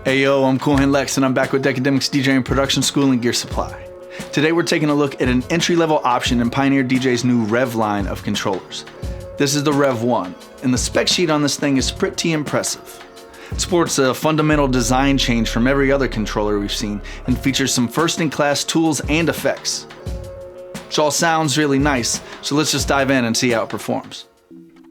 Hey yo, I'm Hand Lex and I'm back with Deckademics DJing Production School and Gear Supply. Today we're taking a look at an entry-level option in Pioneer DJ's new REV line of controllers. This is the REV1, and the spec sheet on this thing is pretty impressive. It sports a fundamental design change from every other controller we've seen and features some first-in-class tools and effects. Which all sounds really nice, so let's just dive in and see how it performs.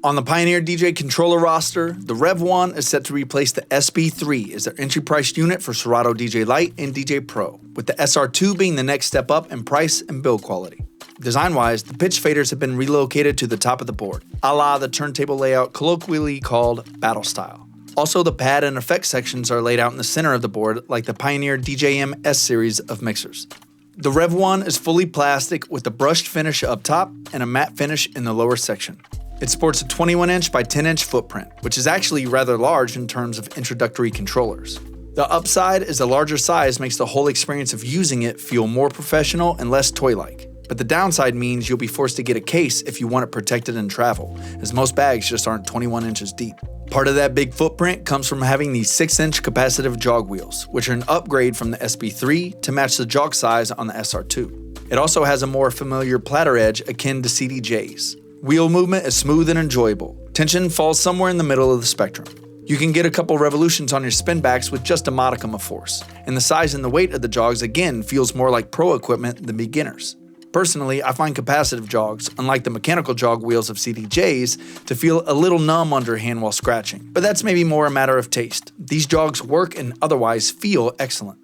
On the Pioneer DJ controller roster, the REV1 is set to replace the SB3 as their entry-priced unit for Serato DJ Lite and DJ Pro, with the SR2 being the next step up in price and build quality. Design-wise, the pitch faders have been relocated to the top of the board, a la the turntable layout colloquially called battle style. Also, the pad and effect sections are laid out in the center of the board like the Pioneer DJM S series of mixers. The REV1 is fully plastic with a brushed finish up top and a matte finish in the lower section. It sports a 21-inch by 10-inch footprint, which is actually rather large in terms of introductory controllers. The upside is the larger size makes the whole experience of using it feel more professional and less toy-like. But the downside means you'll be forced to get a case if you want it protected in travel, as most bags just aren't 21 inches deep. Part of that big footprint comes from having these 6-inch capacitive jog wheels, which are an upgrade from the SB3 to match the jog size on the SR2. It also has a more familiar platter edge akin to CDJ's. Wheel movement is smooth and enjoyable. Tension falls somewhere in the middle of the spectrum. You can get a couple revolutions on your spin backs with just a modicum of force, and the size and the weight of the jogs again feels more like pro equipment than beginners. Personally, I find capacitive jogs, unlike the mechanical jog wheels of CDJs, to feel a little numb underhand while scratching, but that's maybe more a matter of taste. These jogs work and otherwise feel excellent.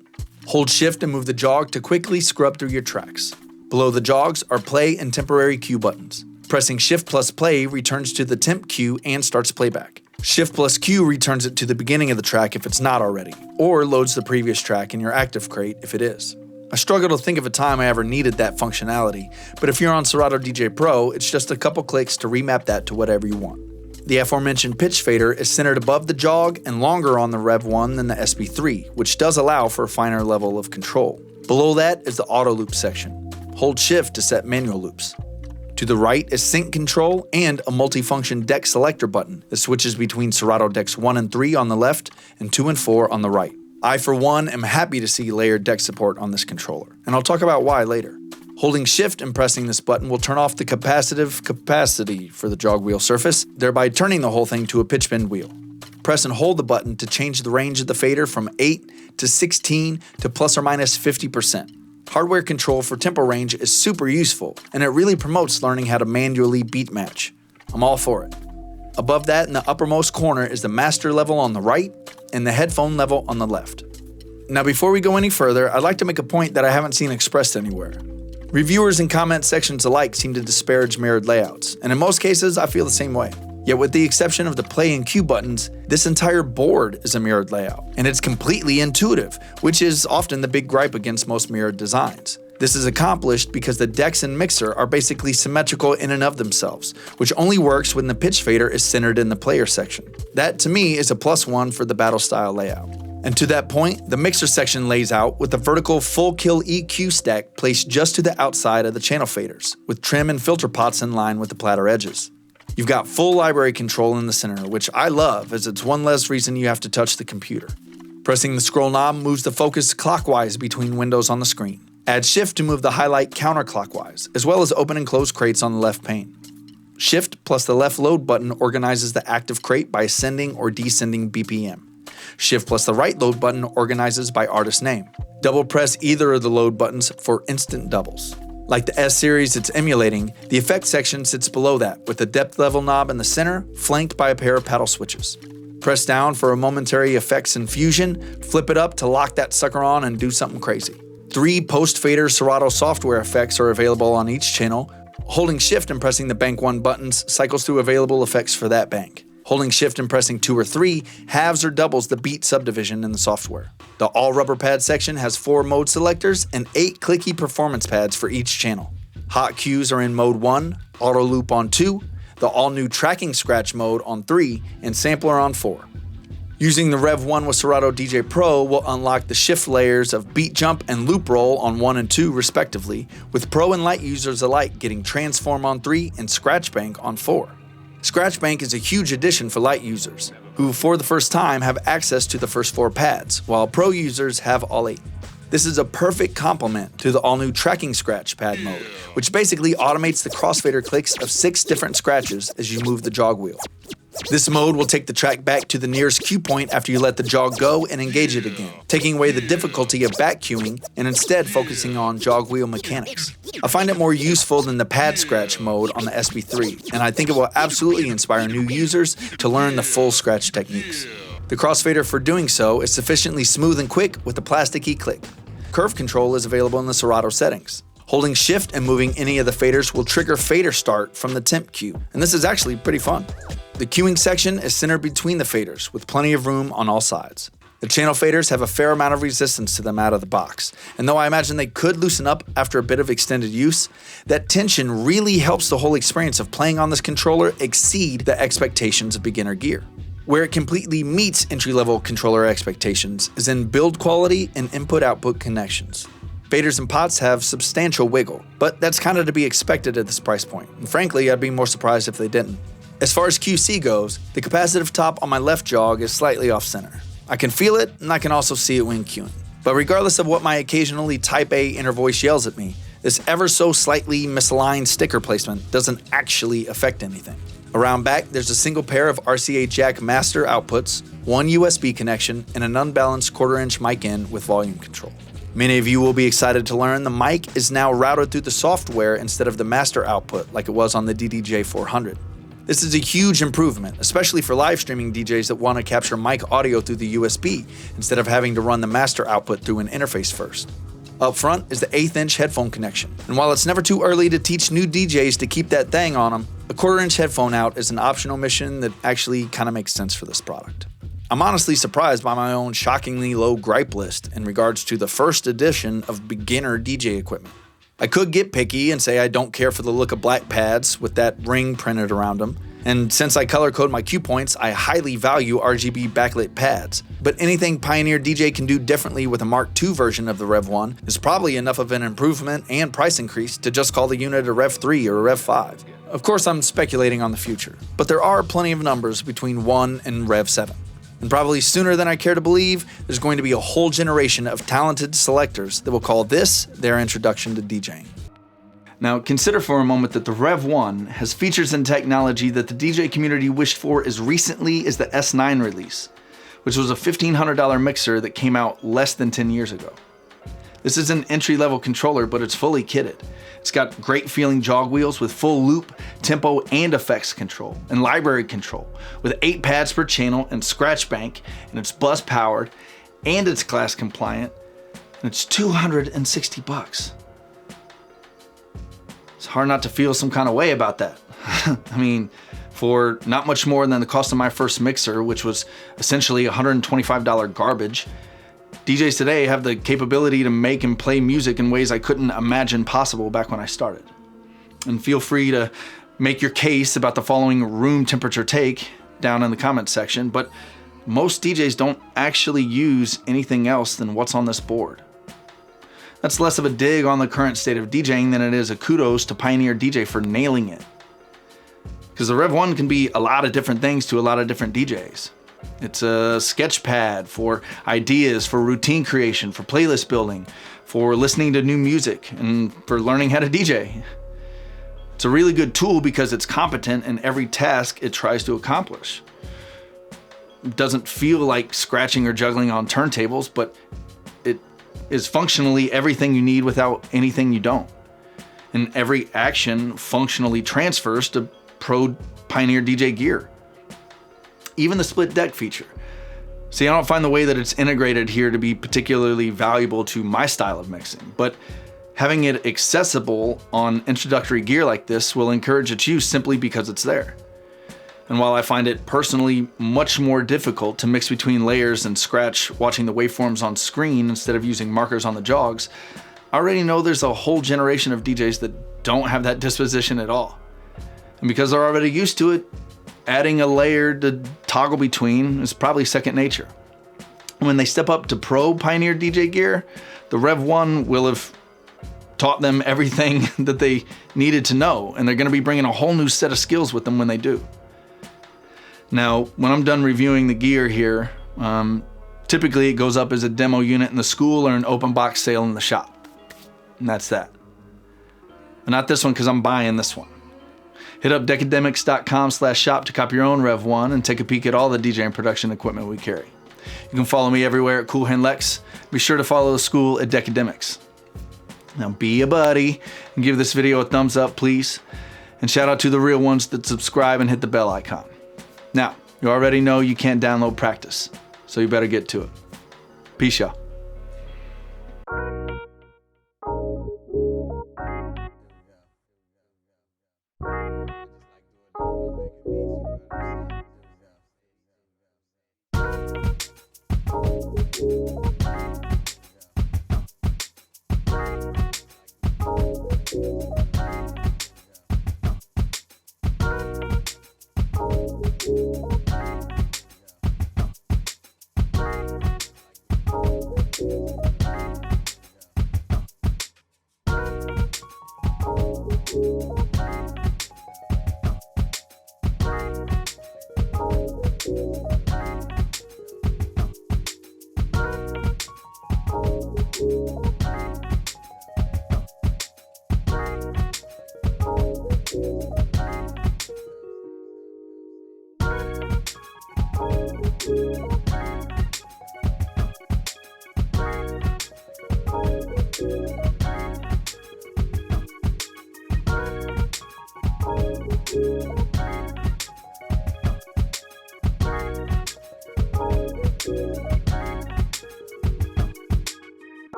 Hold shift and move the jog to quickly scrub through your tracks. Below the jogs are play and temporary cue buttons. Pressing Shift plus Play returns to the temp cue and starts playback. Shift plus Q returns it to the beginning of the track if it's not already, or loads the previous track in your active crate if it is. I struggle to think of a time I ever needed that functionality, but if you're on Serato DJ Pro, it's just a couple clicks to remap that to whatever you want. The aforementioned pitch fader is centered above the jog and longer on the REV1 than the SB3, which does allow for a finer level of control. Below that is the auto loop section. Hold Shift to set manual loops. To the right is sync control and a multifunction deck selector button that switches between Serato decks 1 and 3 on the left and 2 and 4 on the right. I, for one, am happy to see layered deck support on this controller, and I'll talk about why later. Holding Shift and pressing this button will turn off the capacitive capacity for the jog wheel surface, thereby turning the whole thing to a pitch bend wheel. Press and hold the button to change the range of the fader from 8 to 16 to plus or minus 50%. Hardware control for tempo range is super useful, and it really promotes learning how to manually beat match. I'm all for it. Above that, in the uppermost corner, is the master level on the right and the headphone level on the left. Now, before we go any further, I'd like to make a point that I haven't seen expressed anywhere. Reviewers and comment sections alike seem to disparage mirrored layouts, and in most cases, I feel the same way. Yet with the exception of the play and cue buttons, this entire board is a mirrored layout, and it's completely intuitive, which is often the big gripe against most mirrored designs. This is accomplished because the decks and mixer are basically symmetrical in and of themselves, which only works when the pitch fader is centered in the player section. That, to me, is a +1 for the battle style layout. And to that point, the mixer section lays out with a vertical full kill EQ stack placed just to the outside of the channel faders, with trim and filter pots in line with the platter edges. You've got full library control in the center, which I love as it's one less reason you have to touch the computer. Pressing the scroll knob moves the focus clockwise between windows on the screen. Add Shift to move the highlight counterclockwise, as well as open and close crates on the left pane. Shift plus the left load button organizes the active crate by ascending or descending BPM. Shift plus the right load button organizes by artist name. Double press either of the load buttons for instant doubles. Like the S series it's emulating, the effect section sits below that, with the depth level knob in the center, flanked by a pair of paddle switches. Press down for a momentary effects infusion, flip it up to lock that sucker on and do something crazy. 3 post-fader Serato software effects are available on each channel. Holding Shift and pressing the Bank 1 buttons cycles through available effects for that bank. Holding Shift and pressing 2 or 3 halves or doubles the beat subdivision in the software. The all rubber pad section has 4 mode selectors and 8 clicky performance pads for each channel. Hot cues are in mode 1, auto loop on 2, the all new tracking scratch mode on 3, and sampler on 4. Using the REV1 with Serato DJ Pro will unlock the shift layers of beat jump and loop roll on 1 and 2 respectively, with Pro and Lite users alike getting transform on 3 and scratch bank on 4. Scratch bank is a huge addition for Lite users, who for the first time have access to the first 4 pads, while pro users have all 8. This is a perfect complement to the all-new tracking scratch pad mode, which basically automates the crossfader clicks of 6 different scratches as you move the jog wheel. This mode will take the track back to the nearest cue point after you let the jog go and engage it again, taking away the difficulty of back cueing and instead focusing on jog wheel mechanics. I find it more useful than the pad scratch mode on the SB3, and I think it will absolutely inspire new users to learn the full scratch techniques. The crossfader for doing so is sufficiently smooth and quick with a plasticky click. Curve control is available in the Serato settings. Holding shift and moving any of the faders will trigger fader start from the temp cue, and this is actually pretty fun. The cueing section is centered between the faders, with plenty of room on all sides. The channel faders have a fair amount of resistance to them out of the box, and though I imagine they could loosen up after a bit of extended use, that tension really helps the whole experience of playing on this controller exceed the expectations of beginner gear. Where it completely meets entry-level controller expectations is in build quality and input-output connections. Faders and pots have substantial wiggle, but that's kind of to be expected at this price point, and frankly, I'd be more surprised if they didn't. As far as QC goes, the capacitive top on my left jog is slightly off-center. I can feel it, and I can also see it when cueing. But regardless of what my occasionally Type A inner voice yells at me, this ever so slightly misaligned sticker placement doesn't actually affect anything. Around back, there's a single pair of RCA jack master outputs, 1 USB connection, and an unbalanced 1/4-inch mic in with volume control. Many of you will be excited to learn the mic is now routed through the software instead of the master output like it was on the DDJ-400. This is a huge improvement, especially for live streaming DJs that want to capture mic audio through the USB instead of having to run the master output through an interface first. Up front is the 1/8-inch headphone connection, and while it's never too early to teach new DJs to keep that thing on them, a 1/4-inch headphone out is an optional mission that actually kind of makes sense for this product. I'm honestly surprised by my own shockingly low gripe list in regards to the first edition of beginner DJ equipment. I could get picky and say I don't care for the look of black pads with that ring printed around them, and since I color code my cue points, I highly value RGB backlit pads. But anything Pioneer DJ can do differently with a Mark II version of the REV1 is probably enough of an improvement and price increase to just call the unit a REV3 or a REV5. Of course, I'm speculating on the future, but there are plenty of numbers between 1 and REV7. And probably sooner than I care to believe, there's going to be a whole generation of talented selectors that will call this their introduction to DJing. Now, consider for a moment that the REV1 has features and technology that the DJ community wished for as recently as the S9 release, which was a $1,500 mixer that came out less than 10 years ago. This is an entry-level controller, but it's fully kitted. It's got great feeling jog wheels with full loop, tempo, and effects control, and library control, with 8 pads per channel and scratch bank, and it's bus powered, and it's class compliant, and it's $260. It's hard not to feel some kind of way about that. I mean, for not much more than the cost of my first mixer, which was essentially $125 garbage, DJs today have the capability to make and play music in ways I couldn't imagine possible back when I started. And feel free to make your case about the following room temperature take down in the comments section, but most DJs don't actually use anything else than what's on this board. That's less of a dig on the current state of DJing than it is a kudos to Pioneer DJ for nailing it. Because the REV1 can be a lot of different things to a lot of different DJs. It's a sketch pad for ideas, for routine creation, for playlist building, for listening to new music, and for learning how to DJ. It's a really good tool because it's competent in every task it tries to accomplish. It doesn't feel like scratching or juggling on turntables, but it is functionally everything you need without anything you don't. And every action functionally transfers to pro Pioneer DJ gear. Even the split deck feature. See, I don't find the way that it's integrated here to be particularly valuable to my style of mixing, but having it accessible on introductory gear like this will encourage its use simply because it's there. And while I find it personally much more difficult to mix between layers and scratch watching the waveforms on screen instead of using markers on the jogs, I already know there's a whole generation of DJs that don't have that disposition at all. And because they're already used to it, adding a layer to toggle between is probably second nature. When they step up to pro Pioneer DJ gear, the REV1 will have taught them everything that they needed to know, and they're going to be bringing a whole new set of skills with them when they do. Now, when I'm done reviewing the gear here, typically it goes up as a demo unit in the school or an open box sale in the shop. And that's that. But not this one, because I'm buying this one. Hit up Deckademics.com/shop to copy your own REV1 and take a peek at all the DJ and production equipment we carry. You can follow me everywhere at Hand Lex. Be sure to follow the school at Deckademics. Now be a buddy and give this video a thumbs up, please. And shout out to the real ones that subscribe and hit the bell icon. Now, you already know you can't download practice, so you better get to it. Peace, y'all. Thank you.